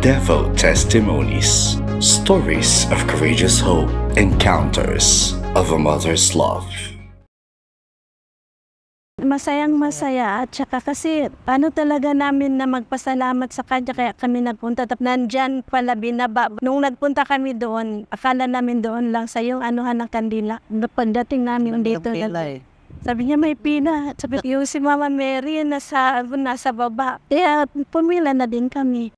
Devo Testimonies, stories of courageous hope, encounters of a mother's love. Masayang masaya at saka kasi paano talaga namin na magpasalamat sa kanya kaya kami nagpunta. Nandyan pala binaba. Nung nagpunta kami doon, akala namin doon lang sa yung anuhan ng kandila. Pagdating namin dito, sabi niya may pila. Sabi ko, si Mama Mary nasa baba. Kaya pumila na din kami.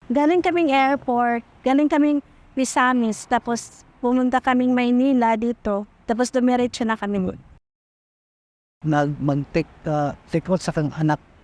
Galing kaming airport, galing kaming Misamis, tapos pumunta kaming Maynila dito. Tapos dumiretso na kami. Mag-take out sa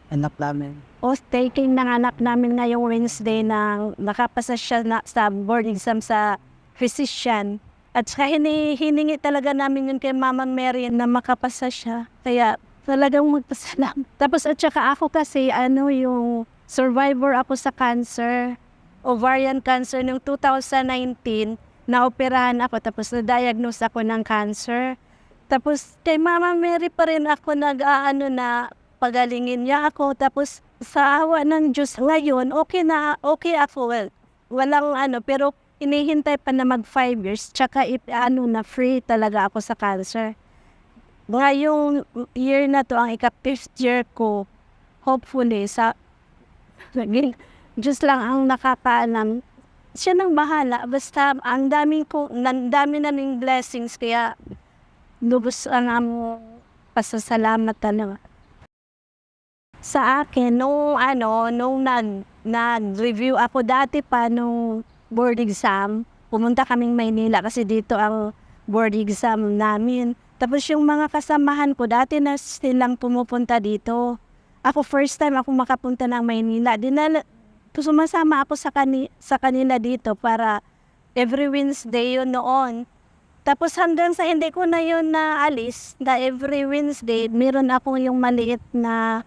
anak namin. Taking ng anak namin ngayong Wednesday na nakapasa siya sa board exam sa physician. At saka hiningi talaga namin yun kay Mama Mary na makapasa siya. Kaya talagang magpasalamat. Tapos at saka ako kasi yung survivor ako sa cancer, ovarian cancer noong 2019. Naoperahan ako tapos na-diagnose ako ng cancer. Tapos kay Mama Mary pa rin ako na pagalingin niya ako. Tapos sa awa ng Diyos ngayon, okay ako. Well, walang pero inihintay pa na mag 5 years. Tsaka free talaga ako sa cancer. Ngayong year na to, ang ika-5th year ko, hopefully, Diyos lang ang nakakaalam. Siya nang bahala. Basta ang dami na ng blessings kaya lubos ang pasasalamat talaga. Sa akin, nung nag-review ako dati pa nung board exam, pumunta kaming Maynila kasi dito ang board exam namin. Tapos yung mga kasamahan ko, dati na silang pumupunta dito. Ako first time ako makapunta ng Maynila. Sumasama ako sa kanila dito para every Wednesday yun noon. Tapos hanggang sa hindi ko na yun naalis, na every Wednesday, meron akong yung maliit na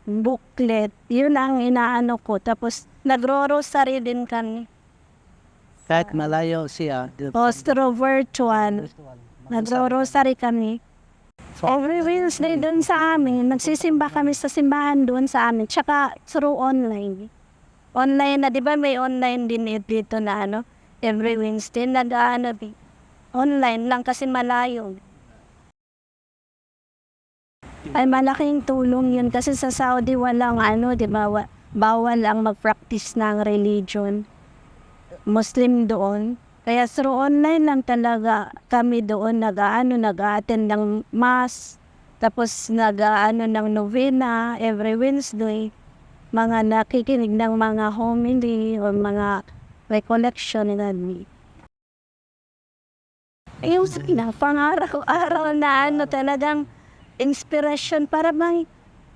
booklet. Yun ang inaano ko. Tapos nagro-rosary din kami. Kahit malayo siya. Virtual. Nagro-rosary kami. Every Wednesday doon sa amin, nagsisimba kami sa simbahan doon sa amin. Tsaka through online. Online na, di ba may online din dito na every Wednesday, online lang kasi malayo. Ay malaking tulong yun kasi sa Saudi walang di ba, bawal ang mag-practice ng religion. Muslim doon. Kaya through online lang talaga kami doon nag-a-attend ng mass, tapos ng novena every Wednesday. Mga nakikinig ng mga homily o mga recollection nila. Yung pang-araw-araw na talagang inspiration para bang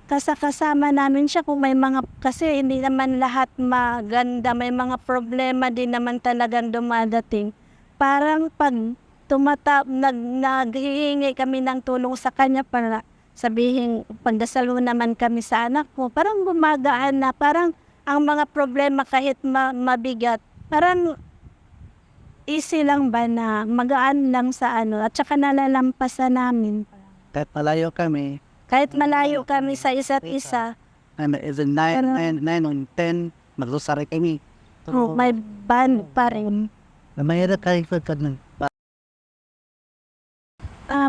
kasama namin siya kung may kasi hindi naman lahat maganda, may mga problema din naman talagang dumadating. Parang pag naghihingi kami ng tulong sa kanya para sabihin, pagdasal mo naman kami sa anak ko, parang gumagaan na, parang ang mga problema kahit mabigat, parang easy lang ba na magaan lang sa at saka nalalampasan namin. Kahit malayo kami. Sa isa't isa. Even 9 on 10, magrosary kami. May band pa rin. Mahirap kayo ng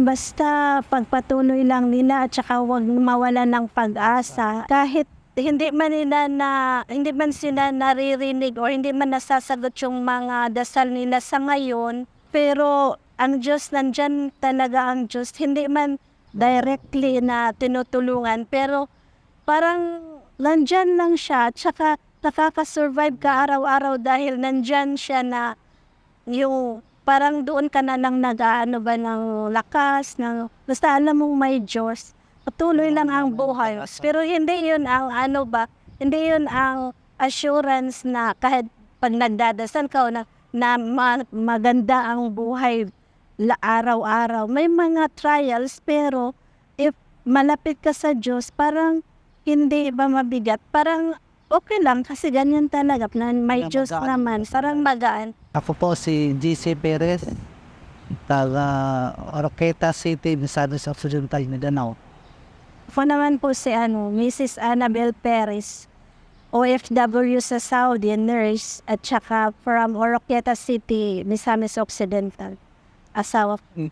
Basta pagpatuloy lang nila at saka huwag mawala ng pag-asa. Kahit hindi man sila naririnig o hindi man nasasagot yung mga dasal nila sa ngayon, pero ang Diyos, nandyan talaga ang Diyos. Hindi man directly na tinutulungan, pero parang nandyan lang siya at saka nakaka-survive ka araw-araw dahil nandyan siya na yung parang doon ka na lang ba ng lakas, basta alam mo may Diyos. Patuloy lang ang buhay. Pero hindi yun ang hindi yun ang assurance na kahit pag nagdadasal ka na maganda ang buhay araw-araw. May mga trials pero if malapit ka sa Diyos, parang hindi ba mabigat? Parang okay lang kasi ganyan talaga. May Diyos naman. Parang magaan. Ako po si GC Perez, taga Oroqueta City, Misamis Occidental, Mindanao. Ako naman po si Mrs. Annabel Perez, OFW sa Saudi, nurse, at saka from Oroquieta City, Misamis Occidental. Asawa ko.